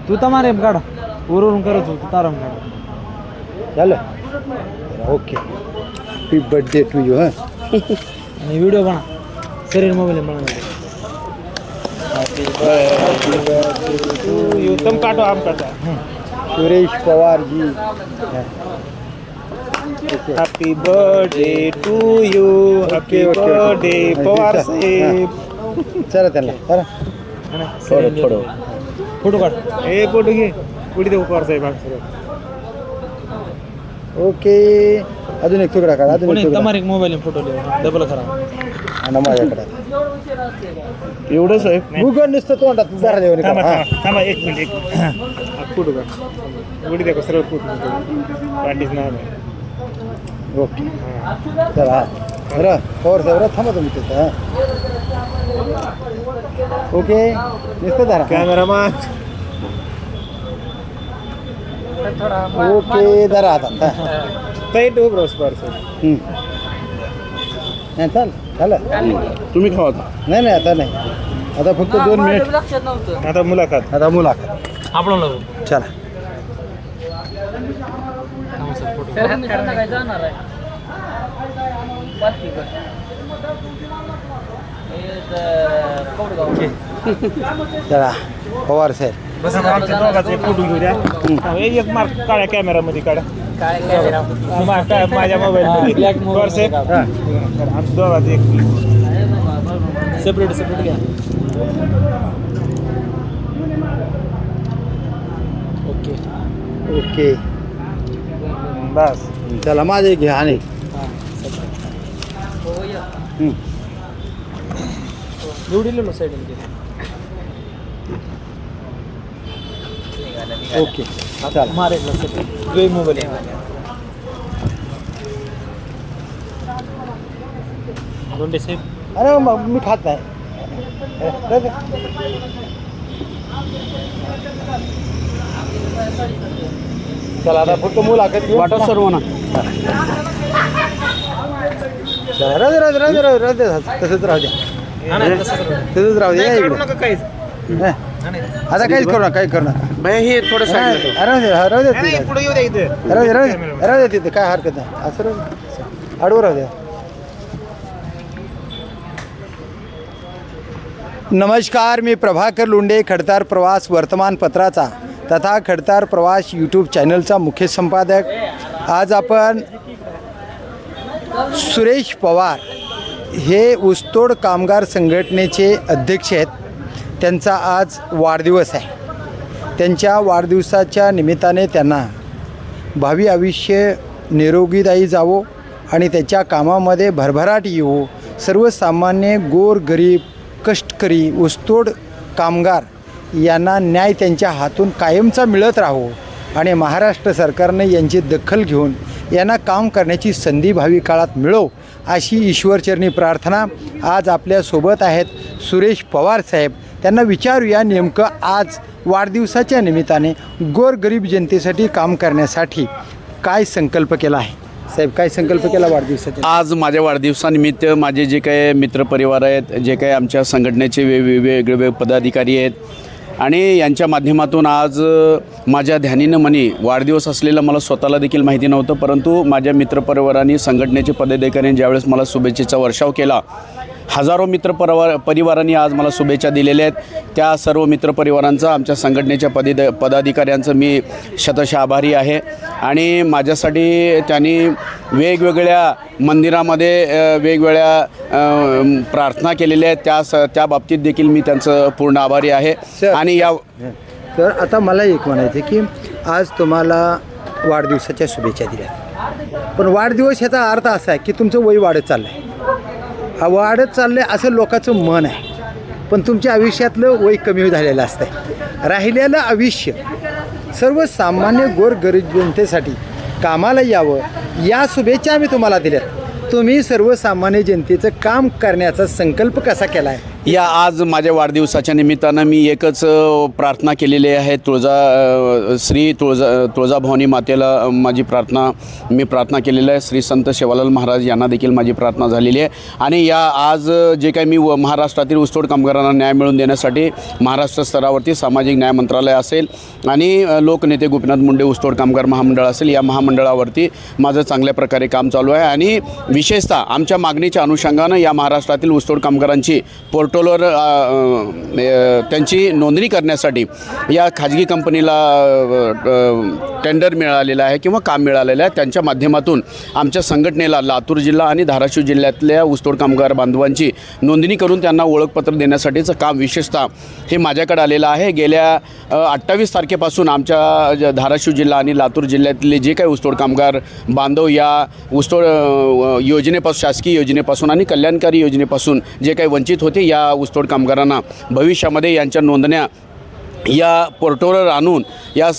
तू तमारे काढ वरून करत होतो तारम काढ झालं okay happy birthday to you हां आणि व्हिडिओ बना शरीर मोबाईल म्हणून तुम काटो आम काटा Suresh Pawar ji happy birthday to you happy birthday Pawar साहेब चला त्यांना चला फोटो काढ ए फोटो घे पुढे देऊ पवार साहेब ओके अजून एक तुकडा काढा अजून एक तुकडा तमारे मोबाईल फोटो डबल करा आणि माझ्याकडे एवढं साहेब गुगल नुसतं तोंडात जरा देऊन थांबा एक मिनिट फोटो काढ पुढे देखो सरळ फोटो पाठीच नाव आहे ओके चला बरं पवार साहेब थांबा तुम्ही तिथं हां ओके नुसतं धरा कॅमेरामॅन ओके धरा आता टाईट हो ब्रोस पवार साहेब नाही चाल झालं तुम्ही खावा आता नाही नाही आता नाही आता फक्त 2 मिनिट आता मुलाखत आता मुलाखत आपण चला चला पवार साहेब बस आमच्या दोघांचा एक फोटो घेऊ द्या एक मार्क काढा कॅमेरामध्ये काढा माझ्या मोबाईल पवार साहेब आमच्या दोघांचा एक सेपरेट घ्या ओके ओके बस चला माझे घ्या आणि निवडील साईड ओके चला मारे मोबाईल दोन साहेब अरे मग मी खात नाही चला आता फक्त मुलाखत घेऊ वाटत सर्व ना चला राहू दे तसंच राहू द्या तसंच राहू द्या इकडे काहीच आता काहीच करू नका काही करू नका हे थोडं राहू दे पुढे येऊ द्या इथे राहू दे तिथे काय हरकत नाही असं राहू दे आडवं राहू द्या नमस्कार मी प्रभाकर लोंढे खडतार प्रवास वर्तमानपत्राचा तथा खडतार प्रवास यूट्यूब चॅनलचा मुख्य संपादक आज आपण सुरेश पवार हे ऊसतोड कामगार संघटनेचे अध्यक्ष आहेत त्यांचा आज वाढदिवस आहे त्यांच्या वाढदिवसाच्या निमित्ताने त्यांना भावी आयुष्य निरोगीदायी जावो आणि त्याच्या कामामध्ये भरभराट येवो सर्वसामान्य गोरगरीब कष्टकरी ऊसतोड कामगार यांना न्याय त्यांच्या हातून कायमचा मिळत राहो आणि महाराष्ट्र सरकारने यांची दखल घेऊन यांना काम करण्याची संधी भावी काळात मिळो अशी ईश्वरचरणी प्रार्थना आज आपल्यासोबत आहेत सुरेश पवार साहेब त्यांना विचारूया नेमकं आज वाढदिवसाच्या निमित्ताने गोरगरीब जनतेसाठी काम करण्यासाठी काय संकल्प केला आहे साहेब काय संकल्प केला वाढदिवसाचा आज माझ्या वाढदिवसानिमित्त माझे जे काही मित्रपरिवार आहेत जे काही आमच्या संघटनेचे वेगवेगळे पदाधिकारी आहेत आणि यांच्या माध्यमातून आज माझ्या ध्यानीनं मनी वाढदिवस असलेलं मला स्वतःला देखील माहिती नव्हतं परंतु माझ्या मित्रपरिवारांनी संघटनेचे पदाधिकाऱ्यांनी ज्यावेळेस मला शुभेच्छेचा वर्षाव केला हजारो परिवारांनी आज मला शुभेच्छा दिलेल्या आहेत त्या सर्व मित्रपरिवारांचा आमच्या संघटनेच्या पदाधिकाऱ्यांचं मी शतशः आभारी आहे आणि माझ्यासाठी त्यांनी वेगवेगळ्या मंदिरामध्ये वेगवेगळ्या प्रार्थना केलेल्या आहेत त्या बाबतीत देखील मी त्यांचं पूर्ण आभारी आहे आणि या तर आता मला एक म्हणायचं की आज तुम्हाला वाढदिवसाच्या शुभेच्छा दिल्या पण वाढदिवस ह्याचा अर्थ असा आहे की तुमचं वय वाढत चाललं आहे वाढत चाललं आहे असं लोकांचं मन आहे पण तुमच्या आयुष्यातलं वय कमी झालेलं असतं आहे राहिलेलं आयुष्य सर्वसामान्य गोरगरीब जनतेसाठी कामाला यावं या शुभेच्छा आम्ही तुम्हाला दिल्यात तुम्ही सर्वसामान्य जनतेचं काम करण्याचा संकल्प कसा केला आहे या आज माझ्या वाढदिवसाच्या निमित्तानं मी एकच प्रार्थना केलेली आहे. श्री तुळजाभवानी मातेला माझी प्रार्थना केलेली आहे. श्री संत सेवालाल महाराज यांना देखील माझी प्रार्थना झालेली आहे. आणि या आज जे काही मी महाराष्ट्रातील ऊसतोड कामगारांना न्याय मिळवून देण्यासाठी महाराष्ट्र स्तरावरती सामाजिक न्याय मंत्रालय असेल आणि लोकनेते गोपीनाथ मुंडे ऊसतोड कामगार महामंडळ असेल, या महामंडळावरती माझं चांगल्या प्रकारे काम चालू आहे. आणि विशेषतः आमच्या मागणीच्या अनुषंगानं या महाराष्ट्रातील ऊसतोड कामगारांची पोर्टलवर त्यांची नोंदणी करण्यासाठी या खाजगी कंपनीला टेंडर मिळालेलं आहे किंवा काम मिळालेलं आहे. त्यांच्या माध्यमातून आमच्या संघटनेला लातूर जिल्हा आणि धाराशिव जिल्ह्यातल्या ऊसतोड कामगार बांधवांची नोंदणी करून त्यांना ओळखपत्र देण्यासाठीचं काम विशेषतः हे माझ्याकडे आलेलं आहे. गेल्या 28 तारखेपासून आमच्या धाराशिव जिल्हा आणि लातूर जिल्ह्यातले जे काही ऊसतोड कामगार बांधव या ऊसतोड योजनेपासून, शासकीय योजनेपासून आणि कल्याणकारी योजनेपासून जे काही वंचित होते, या ऊसतोड कामगारांना भविष्यामध्ये यांच्या नोंदण्या या पोर्टलवर आणून या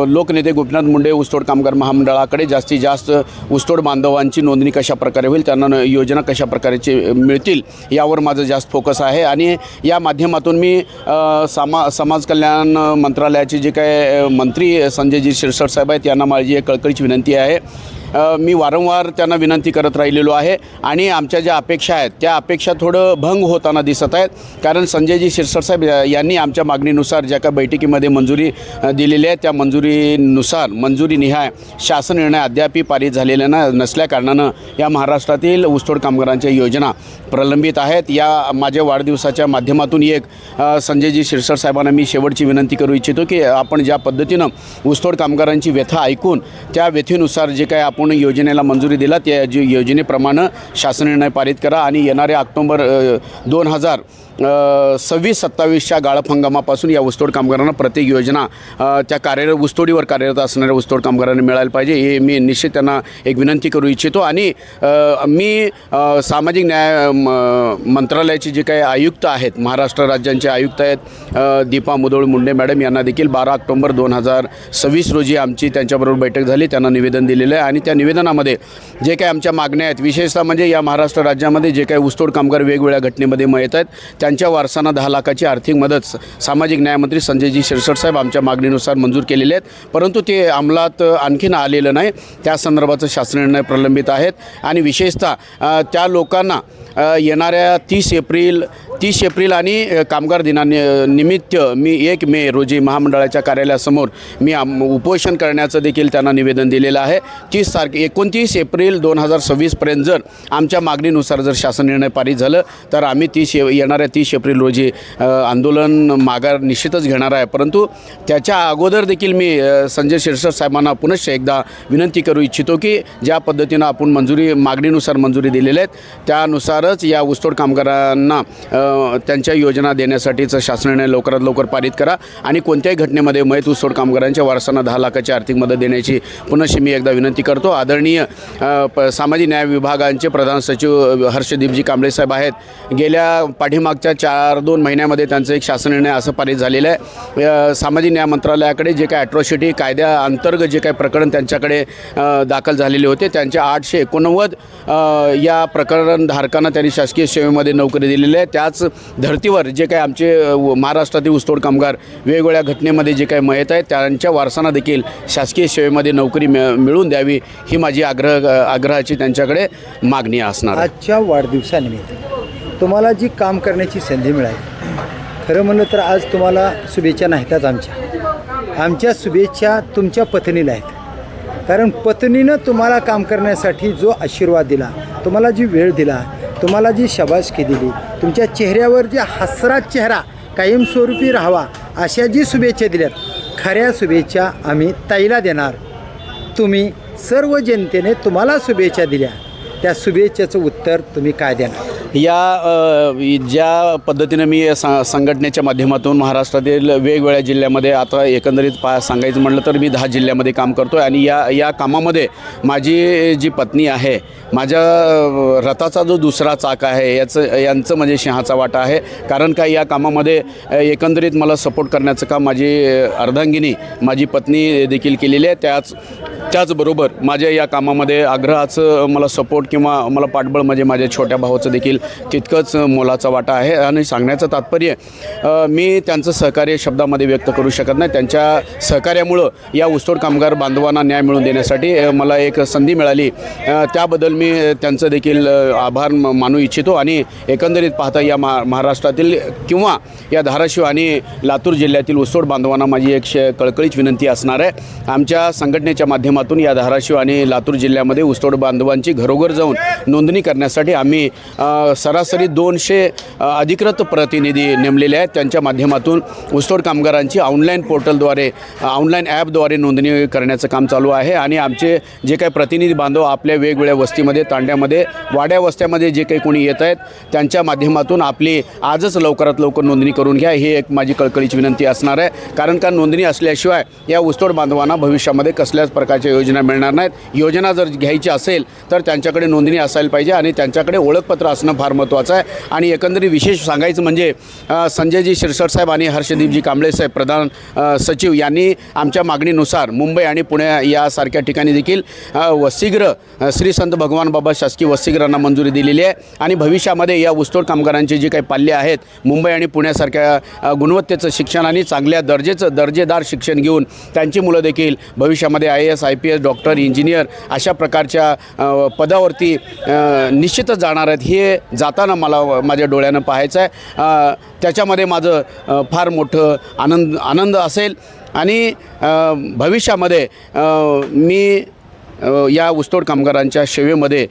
लोकनेते गोपीनाथ मुंडे ऊसतोड कामगार महामंडळाकडे जास्तीत जास्त ऊसतोड बांधवांची नोंदणी कशा प्रकारे होईल, त्यांना योजना कशा प्रकारचे मिळतील यावर माझं जास्त फोकस आहे. आणि या माध्यमातून मी समाज कल्याण मंत्रालयाचे जे काय मंत्री संजयजी शिरसाट साहेब आहेत, यांना माझी एक कळकळीची विनंती आहे. मी वारंवार त्यांना विनंती करत राहिलेलो आहे आणि आमच्या ज्या अपेक्षा आहेत त्या अपेक्षा थोडं भंग होताना दिसत आहेत. कारण संजयजी शिरसाट साहेब यांनी आमच्या मागणीनुसार ज्या का बैठकीमध्ये मंजुरी दिलेली आहे, त्या मंजुरीनुसार मंजुरीनिहाय शासन निर्णय अद्यापही पारित झालेला नसल्या कारणानं या महाराष्ट्रातील ऊसतोड कामगारांच्या योजना प्रलंबित आहेत. या माझ्या वाढदिवसाच्या माध्यमातून एक संजयजी शिरसाट साहेबांना मी शेवटची विनंती करू इच्छितो की आपण ज्या पद्धतीनं ऊसतोड कामगारांची व्यथा ऐकून त्या व्यथेनुसार जे काय आपण योजनेला मंजुरी दिला त्या योजनेप्रमाणे शासन निर्णय पारित करा आणि येणाऱ्या ऑक्टोबर 2026-27च्या गाळप हंगामापासून या ऊसतोड कामगारांना प्रत्येक योजना त्या ऊसतोडीवर कार्यरत असणाऱ्या ऊसतोड कामगारांना मिळायला पाहिजे, हे मी निश्चित त्यांना एक विनंती करू इच्छितो. आणि मी सामाजिक न्याय मंत्रालयाचे जे काही आयुक्त आहेत, महाराष्ट्र राज्यांचे आयुक्त आहेत दीपा मुधोळ मुंडे मॅडम, यांना देखील 12 ऑक्टोबर 2026 रोजी आमची त्यांच्याबरोबर बैठक झाली. त्यांना निवेदन दिलेलं आहे आणि त्या निवेदनामध्ये जे काही आमच्या मागण्या आहेत, विशेषतः म्हणजे या महाराष्ट्र राज्यामध्ये जे काही ऊसतोड कामगार वेगवेगळ्या घटनेमध्ये मयत आहेत, त्यांच्या वारसांना 10 लाखाची आर्थिक मदत सामाजिक न्यायमंत्री संजयजी शिरसाट साहेब आमच्या मागणीनुसार मंजूर केलेले आहेत. परंतु ते अंमलात आणखीन आलेलं नाही. त्या संदर्भाचं शासन निर्णय प्रलंबित आहेत. आणि विशेषतः त्या लोकांना येणाऱ्या 30 एप्रिल आणि कामगार दिनानिमित्त मी 1 मे रोजी महामंडळाच्या कार्यालयासमोर मी उपोषण करण्याचं देखील त्यांना निवेदन दिलेलं आहे. 29 एप्रिल 2026पर्यंत जर आमच्या मागणीनुसार जर शासन निर्णय पारित झालं तर आम्ही येणाऱ्या 30 एप्रिल रोजी आंदोलन माघार निश्चितच घेणार आहे. परंतु त्याच्या अगोदर देखील मी संजय शिरसाट साहेबांना पुनश्च एकदा विनंती करू इच्छितो की ज्या पद्धतीनं आपण मागणीनुसार मंजुरी दिलेल्या आहेत त्यानुसारच या ऊसतोड कामगारांना त्यांच्या योजना देण्यासाठीचं शासन निर्णय लवकरात लवकर पारित करा आणि कोणत्याही घटनेमध्ये मयत ऊसतोड कामगारांच्या वारसांना 10 लाखाची आर्थिक मदत देण्याची पुनश्च मी एकदा विनंती करतो. आदरणीय सामाजिक न्याय विभागांचे प्रधान सचिव हर्षदीपजी कांबळे साहेब आहेत. गेल्या पाठीमागच्या 4-2 महिन्यामध्ये त्यांचं एक शासन निर्णय असं पारित झालेलं आहे. सामाजिक न्याय मंत्रालयाकडे जे काही ॲट्रॉसिटी कायद्याअंतर्गत जे काही प्रकरण त्यांच्याकडे दाखल झालेले होते, त्यांच्या 889 या प्रकरणधारकांना त्यांनी शासकीय सेवेमध्ये नोकरी दिलेली आहे. त्याच धर्तीवर जे काही आमचे महाराष्ट्रातील ऊसतोड कामगार वेगवेगळ्या घटनेमध्ये जे काही मयत आहेत त्यांच्या वारसांना देखील शासकीय सेवेमध्ये नोकरी मिळवून द्यावी ही माझी आग्रहाची त्यांच्याकडे मागणी असणार. आजच्या वाढदिवसानिमित्त तुम्हाला जी काम करण्याची संधी मिळाली, खरं म्हणलं तर आज तुम्हाला शुभेच्छा नाहीतच आमच्या शुभेच्छा तुमच्या पत्नीला आहेत. कारण पत्नीनं तुम्हाला काम करण्यासाठी जो आशीर्वाद दिला, तुम्हाला जी वेळ दिला, तुम्हाला जी शाबासकी दिली, तुमच्या चेहऱ्यावर जे हसरा चेहरा कायमस्वरूपी राहावा अशा जी शुभेच्छा दिल्यात, खऱ्या शुभेच्छा आम्ही ताईला देणार. तुम्ही सर्व जनतेने तुम्हाला शुभेच्छा दिल्या, त्या शुभेच्छेचं उत्तर तुम्ही काय देणार? ज्या पद्धतीनं मी संघटनेच्या माध्यमातून महाराष्ट्रातील वेगवेगळ्या जिल्ह्यामध्ये आता एकंदरीत सांगायचं म्हटलं तर मी 10 जिल्ह्यामध्ये काम करतो आहे. आणि या कामामध्ये माझी जी पत्नी आहे, माझ्या रथाचा जो दुसरा चाक आहे यांचं म्हणजे सिंहाचा वाटा आहे. कारण काय या कामामध्ये एकंदरीत मला सपोर्ट करण्याचं काम माझी अर्धांगिनी माझी पत्नी देखील केलेली आहे. त्याचबरोबर माझ्या या कामामध्ये आग्रहाचं मला सपोर्ट किंवा मला पाठबळ म्हणजे माझ्या छोट्या भावाचं देखील तितकंच मोलाचा वाटा आहे. आणि सांगण्याचं तात्पर्य मी त्यांचं सहकार्य शब्दामध्ये व्यक्त करू शकत नाही. त्यांच्या सहकार्यामुळं या ऊसतोड कामगार बांधवांना न्याय मिळवून देण्यासाठी मला एक संधी मिळाली. त्याबद्दल मी त्यांचं देखील आभार मानू इच्छितो. आणि एकंदरीत पाहता या महाराष्ट्रातील किंवा या धाराशिव आणि लातूर जिल्ह्यातील ऊसतोड बांधवांना माझी एक कळकळीची विनंती असणार आहे. आमच्या संघटनेच्या माध्यमातून या धाराशिव आणि लातूर जिल्ह्यामध्ये ऊसतोड बांधवांची घरोघर जाऊन नोंदणी करण्यासाठी आम्ही सरासरी 200 अधिकृत प्रतिनिधी नेमलेले आहेत. त्यांच्या माध्यमातून ऊसतोड कामगारांची ऑनलाईन पोर्टलद्वारे ऑनलाईन ॲपद्वारे नोंदणी करण्याचं काम चालू आहे. आणि आमचे जे काही प्रतिनिधी बांधव आपल्या वेगवेगळ्या वस्तीमध्ये, तांड्यामध्ये, वाड्या वस्त्यामध्ये जे काही कोणी येत आहेत त्यांच्या माध्यमातून आपली आजच लवकरात लवकर नोंदणी करून घ्या, ही एक माझी कळकळीची विनंती असणार आहे. कारण का नोंदणी असल्याशिवाय या ऊसतोड बांधवांना भविष्यामध्ये कसल्याच प्रकारच्या योजना मिळणार नाहीत. योजना जर घ्यायची असेल तर त्यांच्याकडे नोंदणी असायला पाहिजे आणि त्यांच्याकडे ओळखपत्र असणं फार महत्त्वाचं आहे. आणि एकंदरीत विशेष सांगायचं म्हणजे संजयजी शिरसट साहेब आणि हर्षदीपजी कांबळे साहेब प्रधान सचिव यांनी आमच्या मागणीनुसार मुंबई आणि पुणे यासारख्या ठिकाणी देखील वसतिगृह श्री संत भगवान बाबा शासकीय वसतिगृहांना मंजुरी दिलेली आहे. आणि भविष्यामध्ये या ऊसतोड कामगारांचे जे काही पाल्य आहेत मुंबई आणि पुण्यासारख्या गुणवत्तेचं शिक्षण आणि चांगल्या दर्जेदार शिक्षण घेऊन त्यांची मुलं देखील भविष्यामध्ये IAS IPS डॉक्टर इंजिनियर अशा प्रकारच्या पदावरती निश्चितच जाणार आहेत. हे जाताना मला माझ्या डोळ्यानं पाहायचं आहे. त्याच्यामध्ये माझं फार मोठं आनंद असेल. आणि भविष्यामध्ये मी या ऊसतोड कामगारांच्या सेवेमध्ये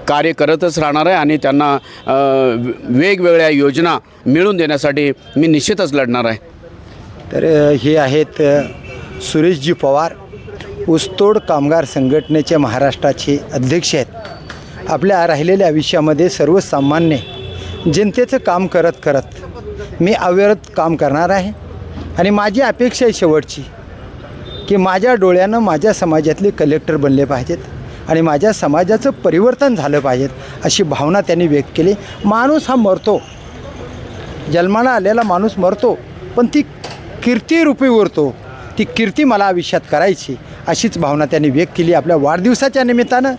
कार्य करतच राहणार आहे आणि त्यांना वेगवेगळ्या योजना मिळवून देण्यासाठी मी निश्चितच लढणार आहे. तर हे आहेत सुरेशजी पवार, ऊसतोड कामगार संघटनेचे महाराष्ट्राचे अध्यक्ष आहेत. आपल्या राहिलेल्या आयुष्यामध्ये सर्वसामान्य जनतेचं काम करत करत मी अविरत काम करणार आहे. आणि माझी अपेक्षा आहे शेवटची की माझ्या डोळ्यानं माझ्या समाजातले कलेक्टर बनले पाहिजेत आणि माझ्या समाजाचं परिवर्तन झालं पाहिजेत, अशी भावना त्यांनी व्यक्त केली. माणूस हा मरतो, जन्माला आलेला माणूस मरतो, पण ती कीर्तिरूपी उरतो. ती कीर्ती मला आयुष्यात करायची, अशीच भावना त्यांनी व्यक्त केली आपल्या वाढदिवसाच्या निमित्तानं.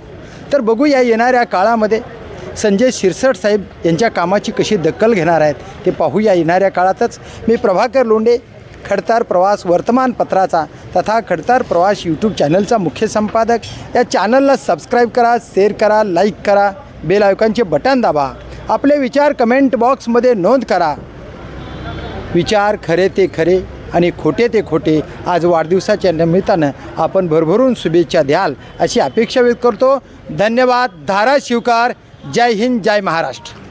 तर बघूया येणाऱ्या काळामध्ये संजय शिरसट साहेब यांच्या कामाची कशी दखल घेणार आहेत ते पाहूया येणाऱ्या काळातच. मी प्रभाकर लोंढे, खडतार प्रवास वर्तमानपत्राचा तथा खडतार प्रवास यूट्यूब चॅनलचा मुख्य संपादक. या चॅनलला सबस्क्राईब करा, शेअर करा, लाईक करा, बेल आयकॉनचे बटन दाबा. आपले विचार कमेंट बॉक्समध्ये नोंद करा. विचार खरे ते खरे आणि खोटे ते खोटे. आज वाढदिवसाच्या निमित्तानं आपण भरभरून शुभेच्छा द्याल अशी अपेक्षा व्यक्त करतो. धन्यवाद. धाराशिवकर. जय हिंद, जय महाराष्ट्र.